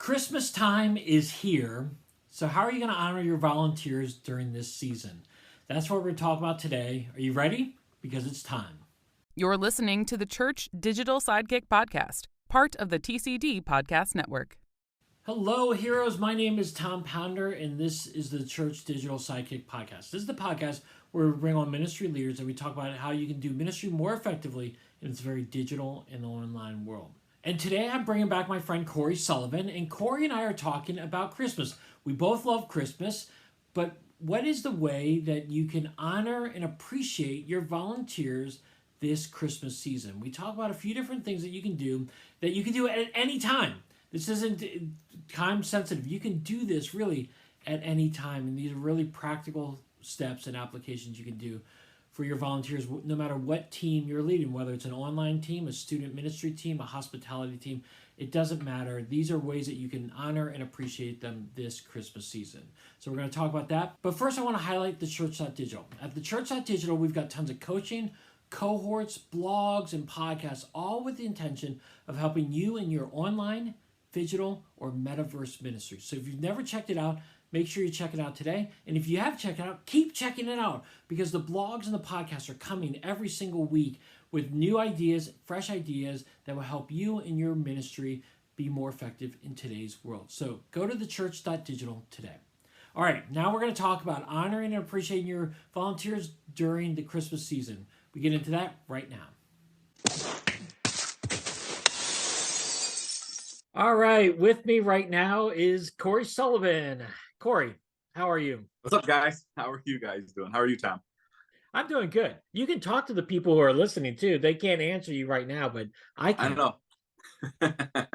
Christmas time is here. So, how are you going to honor your volunteers during this season? That's what we're going to talk about today. Are you ready? Because it's time. You're listening to the Church Digital Sidekick Podcast, part of the TCD Podcast Network. Hello, heroes. My name is Tom Pounder, and this is the Church Digital Sidekick Podcast. This is the podcast where we bring on ministry leaders and we talk about how you can do ministry more effectively in this very digital and online world. And today I'm bringing back my friend Cory Sullivan, and Cory and I are talking about Christmas. We both love Christmas, but what is the way that you can honor and appreciate your volunteers this Christmas season? We talk about a few different things that you can do at any time. This isn't time sensitive. You can do this really at any time, and these are really practical steps and applications you can do for your volunteers, no matter what team you're leading, whether it's an online team, a student ministry team, a hospitality team. It doesn't matter. These are ways that you can honor and appreciate them this Christmas season. So we're going to talk about that. But first, I want to highlight theChurch.digital. At theChurch.digital, we've got tons of coaching, cohorts, blogs, and podcasts, all with the intention of helping you in your online, digital, or metaverse ministry. So if you've never checked it out, make sure you check it out today. And if you have checked it out, keep checking it out, because the blogs and the podcasts are coming every single week with new ideas, fresh ideas that will help you in your ministry be more effective in today's world. So go to theChurch.digital today. All right, now we're going to talk about honoring and appreciating your volunteers during the Christmas season. We get into that right now. All right, with me right now is Cory Sullivan. Cory, how are you? What's up, guys? How are you guys doing? How are you, Tom? I'm doing good. You can talk to the people who are listening too. They can't answer you right now, but I can. I know. Well,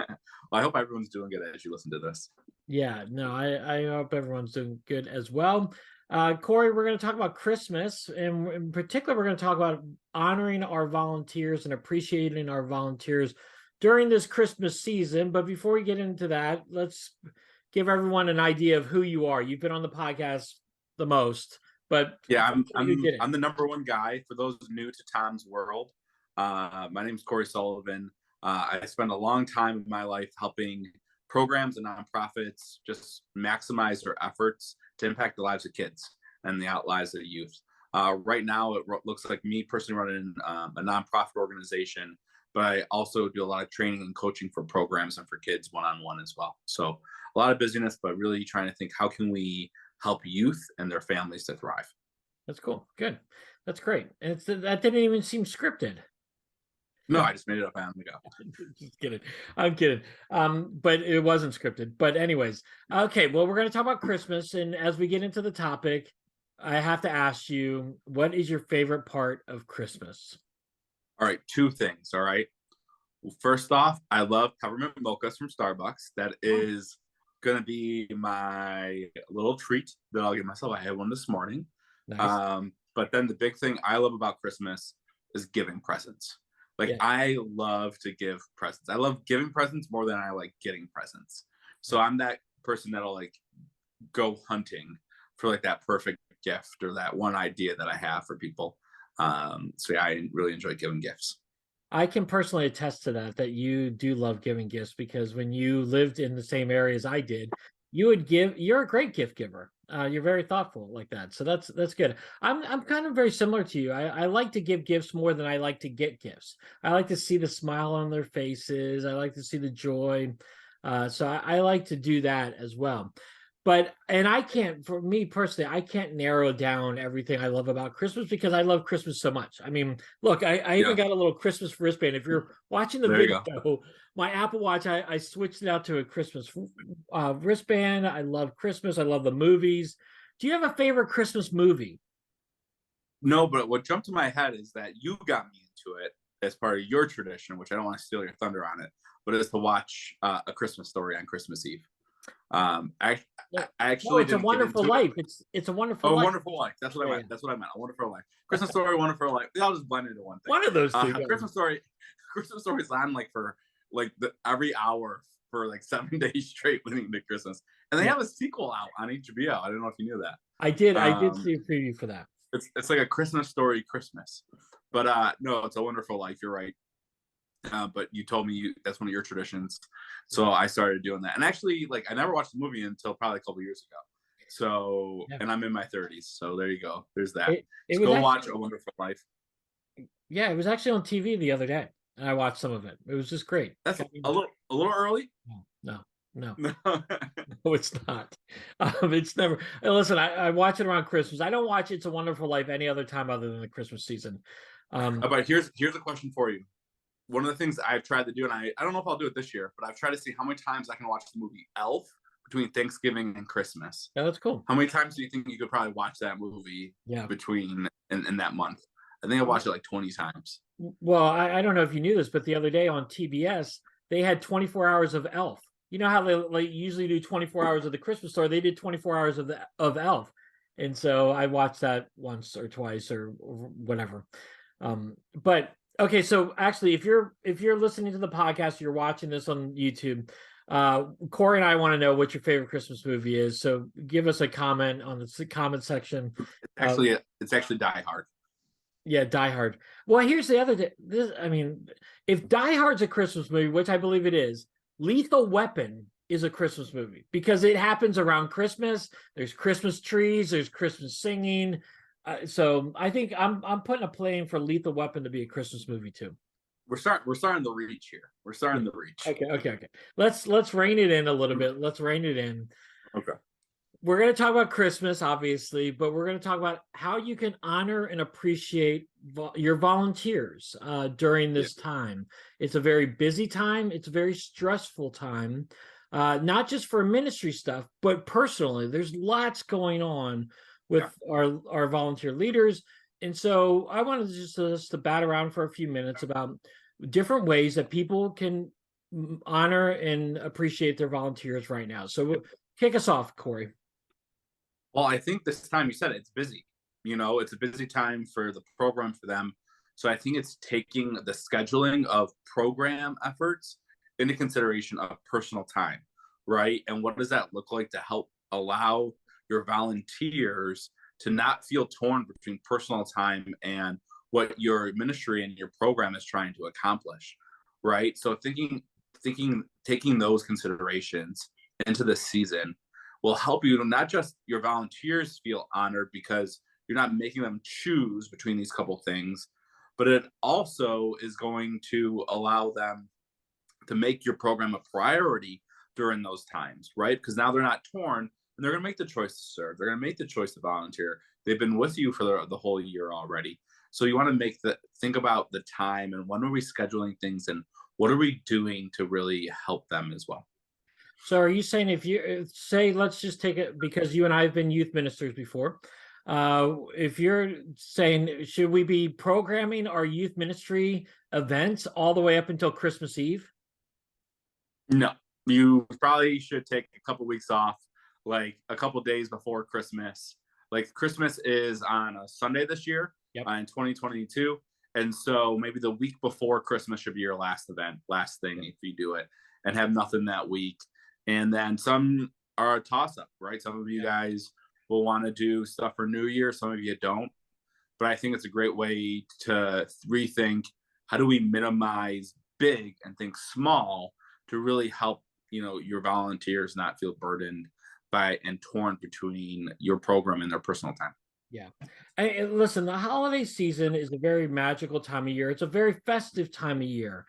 I hope everyone's doing good as you listen to this. Yeah, no, I hope everyone's doing good as well. Cory, we're going to talk about Christmas, and in particular, we're going to talk about honoring our volunteers and appreciating our volunteers during this Christmas season. But before we get into that, let's give everyone an idea of who you are. You've been on the podcast the most, but yeah, I'm the number one guy for those new to Tom's world. My name is Cory Sullivan. I spent a long time of my life helping programs and nonprofits just maximize their efforts to impact the lives of kids and the lives of the youth. Right now, it looks like me personally running a nonprofit organization, but I also do a lot of training and coaching for programs and for kids one-on-one as well. So a lot of busyness, but really trying to think, how can we help youth and their families to thrive? That's cool. Good. That's great. And that didn't even seem scripted. No, I just made it up on the go. Just kidding. I'm kidding. But it wasn't scripted. But anyways, okay. Well, we're going to talk about Christmas, and as we get into the topic, I have to ask you, what is your favorite part of Christmas? All right, two things. All right. Well, first off, I love peppermint mochas from Starbucks. That is going to be my little treat that I'll give myself. I had one this morning. Nice. But then the big thing I love about Christmas is giving presents. Like, yeah. I love to give presents. I love giving presents more than I like getting presents. So I'm that person that'll like go hunting for like that perfect gift or that one idea that I have for people. So yeah, I really enjoy giving gifts. I can personally attest to that you do love giving gifts, because when you lived in the same area as I did, you're a great gift giver. You're very thoughtful like that. So that's good. I'm kind of very similar to you. I like to give gifts more than I like to get gifts. I like to see the smile on their faces. I like to see the joy. So I like to do that as well. For me personally, I can't narrow down everything I love about Christmas, because I love Christmas so much. I mean, look, I even got a little Christmas wristband. If you're watching the video, my Apple Watch, I switched it out to a Christmas wristband. I love Christmas. I love the movies. Do you have a favorite Christmas movie? No, but what jumped to my head is that you got me into it as part of your tradition, which I don't want to steal your thunder on it, but it is to watch A Christmas Story on Christmas Eve. I actually It's a Wonderful Life. It's a Wonderful Life. Wonderful Life. That's what I meant. That's what I meant. A Wonderful Life. Christmas Story, Wonderful Life. They all just blend into one thing. One of those two. Christmas Story is on like for like every hour for like 7 days straight leading into Christmas, and they have a sequel out on HBO. I don't know if you knew that. I did see a preview for that. It's like A Christmas Story Christmas, but no, it's A Wonderful Life. You're right. But you told me that's one of your traditions, so I started doing that. And actually, like, I never watched the movie until probably a couple years ago. So, Yeah. and I'm in my 30s, so there you go. There's that. It So was go actually, watch A Wonderful Life. yeah, it was actually on TV the other day, and I watched some of it. It was just great. That's Got me- a little early. No, no, no, No. no, it's not. It's never. Listen, I watch it around Christmas. I don't watch It's a Wonderful Life any other time other than the Christmas season. But here's a question for you. One of the things I've tried to do, and I don't know if I'll do it this year, but I've tried to see how many times I can watch the movie Elf between Thanksgiving and Christmas. Yeah, that's cool. How many times do you think you could probably watch that movie Yeah. between in that month? I think I watched it like 20 times. Well, I don't know if you knew this, but the other day on TBS, they had 24 hours of Elf. You know how they like usually do 24 hours of the Christmas Story? They did 24 hours of Elf. And so I watched that once or twice or whatever. But okay, so actually if you're listening to the podcast, you're watching this on YouTube, Cory and I want to know what your favorite Christmas movie is. So give us a comment on the comment section. It's actually Die Hard. Yeah, Die Hard. Well, here's the other thing. I mean, if Die Hard's a Christmas movie, which I believe it is, Lethal Weapon is a Christmas movie because it happens around Christmas. There's Christmas trees. There's Christmas singing. So I think I'm putting a play in for Lethal Weapon to be a Christmas movie too. We're starting the reach here. We're starting the reach. Okay. Let's rein it in a little bit. Let's rein it in. Okay. We're going to talk about Christmas, obviously, but we're going to talk about how you can honor and appreciate your volunteers during this time. It's a very busy time. It's a very stressful time, not just for ministry stuff, but personally. There's lots going on with our volunteer leaders. And so I wanted just to bat around for a few minutes about different ways that people can honor and appreciate their volunteers right now. So kick us off, Cory. Well, I think this time you said it's busy. It's a busy time for the program for them. So I think it's taking the scheduling of program efforts into consideration of personal time, right? And what does that look like to help allow your volunteers to not feel torn between personal time and what your ministry and your program is trying to accomplish, right? So taking those considerations into this season will help you to not just your volunteers feel honored because you're not making them choose between these couple things, but it also is going to allow them to make your program a priority during those times, right? Because now they're not torn and they're going to make the choice to serve. They're going to make the choice to volunteer. They've been with you for the whole year already. So you want to think about the time and when are we scheduling things and what are we doing to really help them as well. So are you saying if you say, let's just take it because you and I have been youth ministers before. If you're saying, should we be programming our youth ministry events all the way up until Christmas Eve? No, you probably should take a couple weeks off, like a couple days before Christmas. Like Christmas is on a Sunday this year in 2022. And so maybe the week before Christmas should be your last thing if you do it and have nothing that week. And then some are a toss-up, right? Some of you guys will want to do stuff for New Year. Some of you don't. But I think it's a great way to rethink how do we minimize big and think small to really help, your volunteers not feel burdened by and torn between your program and their personal time. Yeah. And listen, the holiday season is a very magical time of year. It's a very festive time of year.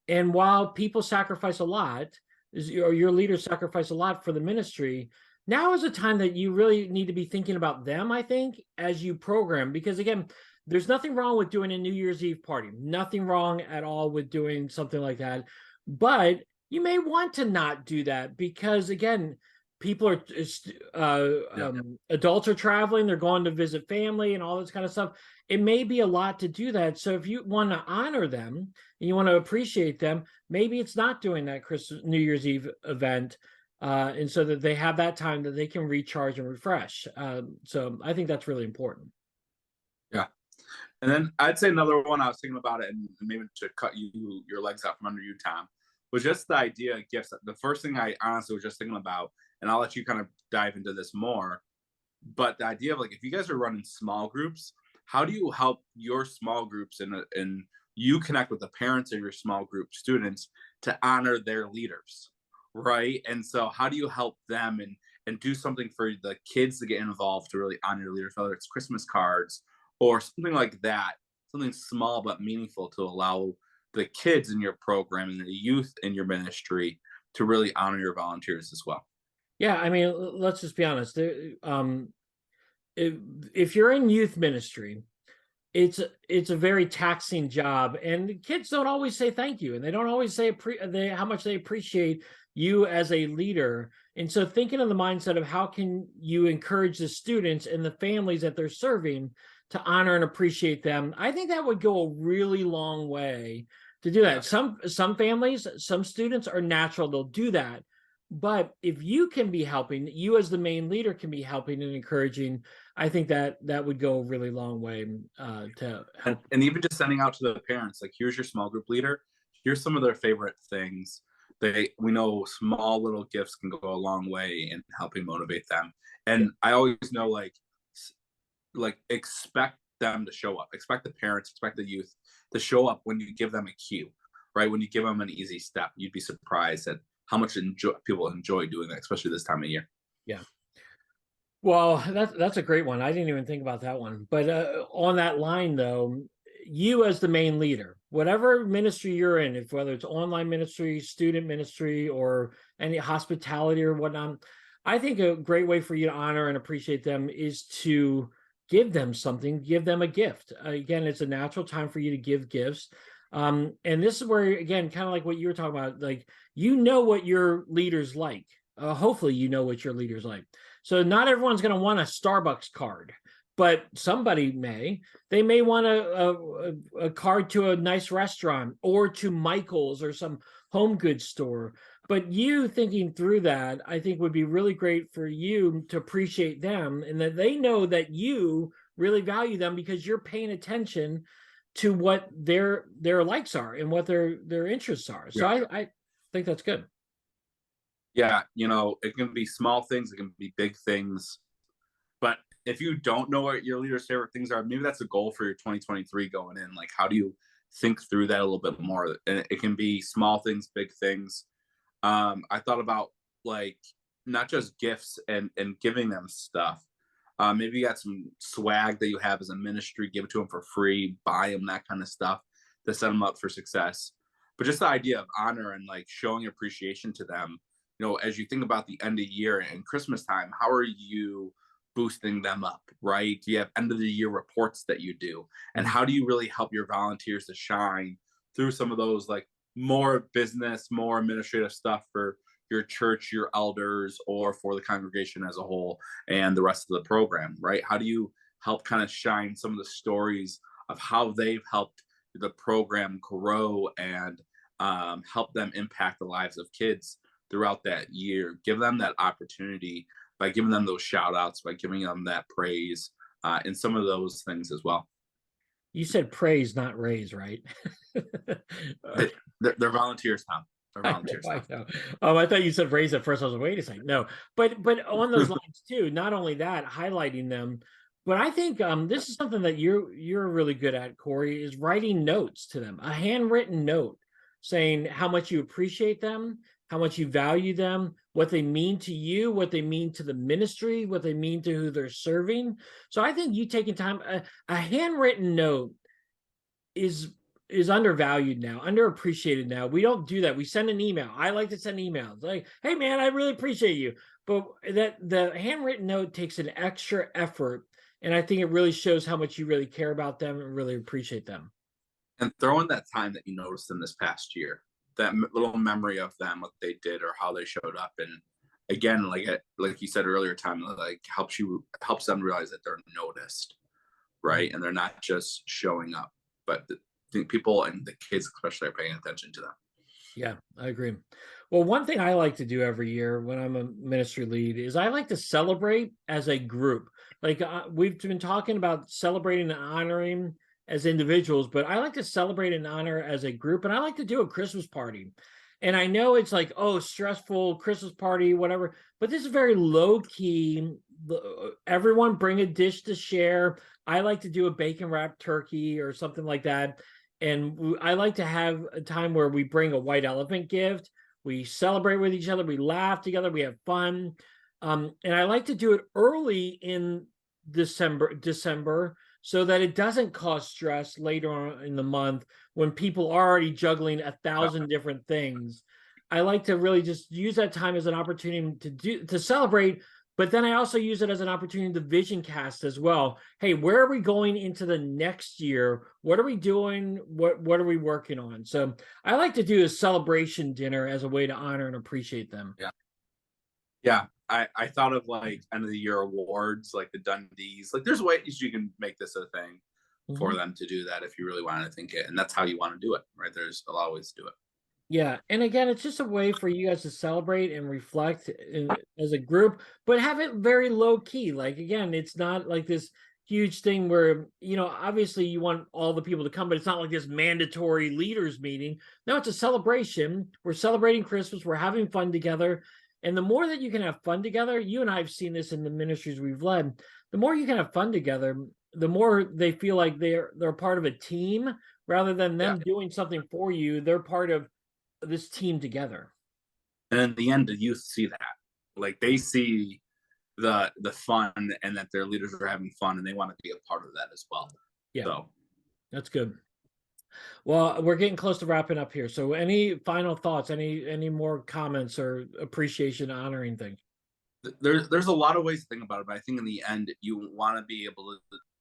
And while people sacrifice a lot, your leaders sacrifice a lot for the ministry, now is a time that you really need to be thinking about them, I think, as you program. Because again, there's nothing wrong with doing a New Year's Eve party. Nothing wrong at all with doing something like that. But you may want to not do that because, again, people are adults are traveling, they're going to visit family and all this kind of stuff. It may be a lot to do that. So if you want to honor them and you want to appreciate them, maybe it's not doing that New Year's Eve event, and so that they have that time that they can recharge and refresh. So I think that's really important. Yeah. And then I'd say another one I was thinking about it, and maybe to cut your legs out from under you, Tom, was just the idea of gifts. The first thing I honestly was just thinking about, and I'll let you kind of dive into this more, but the idea of like, if you guys are running small groups, how do you help your small groups in you connect with the parents of your small group students to honor their leaders, right? And so how do you help them and do something for the kids to get involved to really honor your leaders, whether it's Christmas cards or something like that, something small but meaningful to allow the kids in your program and the youth in your ministry to really honor your volunteers as well. Yeah, I mean, let's just be honest. If, if you're in youth ministry, it's a very taxing job, and kids don't always say thank you, and they don't always say how much they appreciate you as a leader. And so thinking of the mindset of how can you encourage the students and the families that they're serving to honor and appreciate them, I think that would go a really long way to do that. Some families, some students are natural, they'll do that. But if you can be helping, you as the main leader can be helping and encouraging, I think that would go a really long way to help. And even just sending out to the parents, like, here's your small group leader, here's some of their favorite things. We know small little gifts can go a long way in helping motivate them. And I always know, like expect them to show up, expect the parents, expect the youth to show up when you give them a cue, right? When you give them an easy step, you'd be surprised at how much people enjoy doing that, especially this time of year. Yeah. Well, that's a great one. I didn't even think about that one. But on that line, though, you as the main leader, whatever ministry you're in, if whether it's online ministry, student ministry, or any hospitality or whatnot, I think a great way for you to honor and appreciate them is to give them something, give them a gift. Again, it's a natural time for you to give gifts. And this is where, again, kind of like what you were talking about, like, you know what your leaders like. Hopefully you know what your leaders like. So not everyone's going to want a Starbucks card, but somebody may. They may want a card to a nice restaurant or to Michael's or some home goods store. But you thinking through that, I think would be really great for you to appreciate them, and that they know that you really value them because you're paying attention to what their likes are and what their interests are. So yeah. I think that's good. Yeah, it can be small things, it can be big things. But if you don't know what your leader's favorite things are, maybe that's a goal for your 2023 going in. Like, how do you think through that a little bit more? And it can be small things, big things. I thought about, like, not just gifts and giving them stuff. Maybe you got some swag that you have as a ministry, give it to them for free, buy them that kind of stuff to set them up for success. But just the idea of honor and, like, showing appreciation to them, as you think about the end of year and Christmas time, how are you boosting them up, right? Do you have end of the year reports that you do? And how do you really help your volunteers to shine through some of those, like, more business, more administrative stuff for your church, your elders, or for the congregation as a whole and the rest of the program, right? How do you help kind of shine some of the stories of how they've helped the program grow and help them impact the lives of kids throughout that year? Give them that opportunity by giving them those shout outs, by giving them that praise, and some of those things as well. You said praise, not raise, right? They're volunteers, Tom. They're volunteers. I know. I thought you said raise at first. I was like, wait a second. No, but on those lines too, not only that, highlighting them, but I think this is something that you're really good at, Cory, is writing notes to them, a handwritten note saying how much you appreciate them, how much you value them, what they mean to you, what they mean to the ministry, what they mean to who they're serving. So I think you taking time, a handwritten note is undervalued now, underappreciated now. We don't do that. We send an email. I like to send emails like, hey man, I really appreciate you. But that the handwritten note takes an extra effort. And I think it really shows how much you really care about them and really appreciate them. And throw in that time that you noticed in this past year, that little memory of them, what they did or how they showed up. And again, like you said earlier, Tom, like helps them realize that they're noticed, right? And they're not just showing up, but the people and the kids especially are paying attention to them. Yeah, I agree. Well, one thing I like to do every year when I'm a ministry lead is I like to celebrate as a group. Like we've been talking about celebrating and honoring as individuals, but I like to celebrate and honor as a group, and I like to do a Christmas party. And I know it's like, oh, stressful Christmas party, whatever, but this is very low key. Everyone bring a dish to share. I like to do a bacon wrapped turkey or something like that. And I like to have a time where we bring a white elephant gift. We celebrate with each other. We laugh together. We have fun. And I like to do it early in December, so that it doesn't cause stress later on in the month when people are already juggling 1,000 different things. I like to really just use that time as an opportunity to celebrate, but then I also use it as an opportunity to vision cast as well. Hey, where are we going into the next year? What are we doing? What are we working on? So I like to do a celebration dinner as a way to honor and appreciate them. Yeah. Yeah. I thought of like end of the year awards, like the Dundies. Like there's ways you can make this a thing for them to do that if you really want to think it. And that's how you want to do it, right? There's a lot of ways to do it. Yeah, and again, it's just a way for you guys to celebrate and reflect as a group, but have it very low key. Like again, it's not like this huge thing where, obviously you want all the people to come, but it's not like this mandatory leaders meeting. No, it's a celebration. We're celebrating Christmas. We're having fun together. And the more that you can have fun together, you and I have seen this in the ministries we've led, the more you can have fun together, the more they feel like they're part of a team rather than them doing something for you. They're part of this team together. And in the end, the youth see that. Like they see the fun and that their leaders are having fun and they want to be a part of that as well. Yeah. So that's good. Well, we're getting close to wrapping up here. So any final thoughts, any more comments or appreciation honoring things? There's a lot of ways to think about it, but I think in the end, you want to be able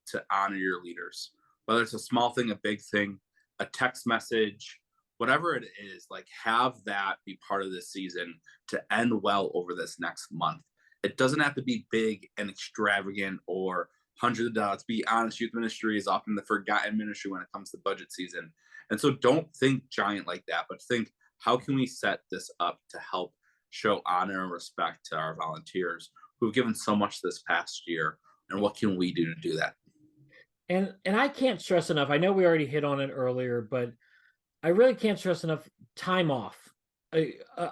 to honor your leaders, whether it's a small thing, a big thing, a text message, whatever it is, like have that be part of this season to end well over this next month. It doesn't have to be big and extravagant or hundreds of dollars. To be honest, youth ministry is often the forgotten ministry when it comes to budget season. And so don't think giant like that, but think, how can we set this up to help show honor and respect to our volunteers who've given so much this past year? And what can we do to do that? And I can't stress enough. I know we already hit on it earlier, but I really can't stress enough time off.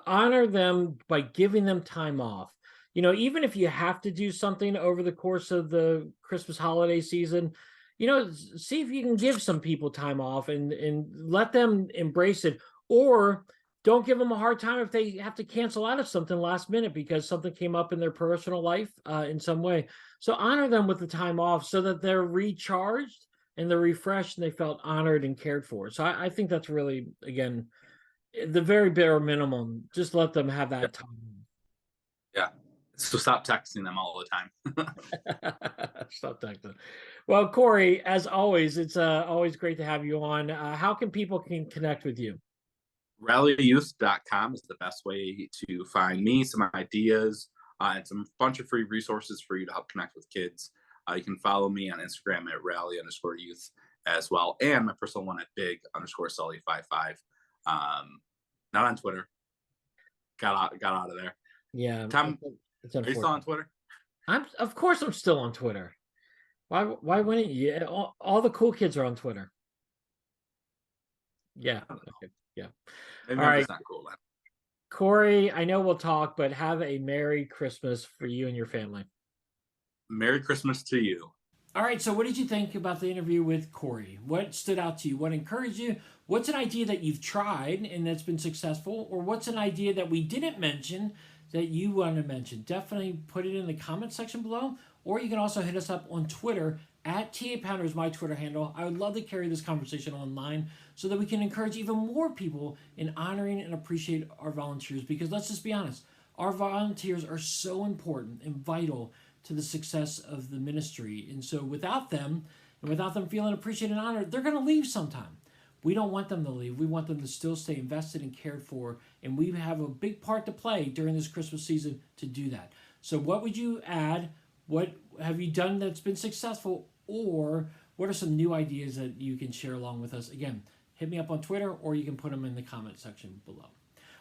Honor them by giving them time off. Even if you have to do something over the course of the Christmas holiday season, see if you can give some people time off and let them embrace it. Or don't give them a hard time if they have to cancel out of something last minute because something came up in their personal life in some way. So honor them with the time off so that they're recharged and they're refreshed and they felt honored and cared for. So I think that's really, again, the very bare minimum. Just let them have that time. Yeah. So stop texting them all the time. Stop texting. Well, Cory, as always, it's always great to have you on. How can people connect with you? rallyyouth.com is the best way to find me, some ideas, and some bunch of free resources for you to help connect with kids. You can follow me on Instagram at rally_youth as well, and my personal one at big_sully55. Not on Twitter. Got out of there. Yeah. Tom, are you still on Twitter? Of course I'm still on Twitter. Why wouldn't you? All the cool kids are on Twitter. Yeah. Okay. Yeah. Maybe all right. Not cool then. Cory, I know we'll talk, but have a Merry Christmas for you and your family. Merry Christmas to you. All right, so what did you think about the interview with Cory? What stood out to you? What encouraged you? What's an idea that you've tried and that's been successful? Or what's an idea that we didn't mention that you want to mention? Definitely put it in the comment section below. Or you can also hit us up on Twitter at @TA_Pounder is my Twitter handle. I would love to carry this conversation online so that we can encourage even more people in honoring and appreciate our volunteers. Because let's just be honest, our volunteers are so important and vital to the success of the ministry. And so without them, and without them feeling appreciated and honored, they're going to leave sometime. We don't want them to leave. We want them to still stay invested and cared for. And we have a big part to play during this Christmas season to do that. So what would you add? What have you done that's been successful? Or what are some new ideas that you can share along with us? Again, hit me up on Twitter or you can put them in the comment section below.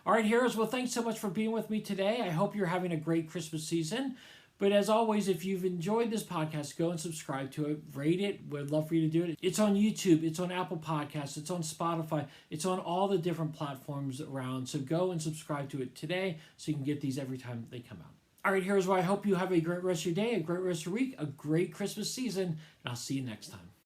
All right, heroes. Well, thanks so much for being with me today. I hope you're having a great Christmas season. But as always, if you've enjoyed this podcast, go and subscribe to it, rate it. We'd love for you to do it. It's on YouTube, it's on Apple Podcasts, it's on Spotify, it's on all the different platforms around. So go and subscribe to it today so you can get these every time they come out. All right, here's why I hope you have a great rest of your day, a great rest of your week, a great Christmas season, and I'll see you next time.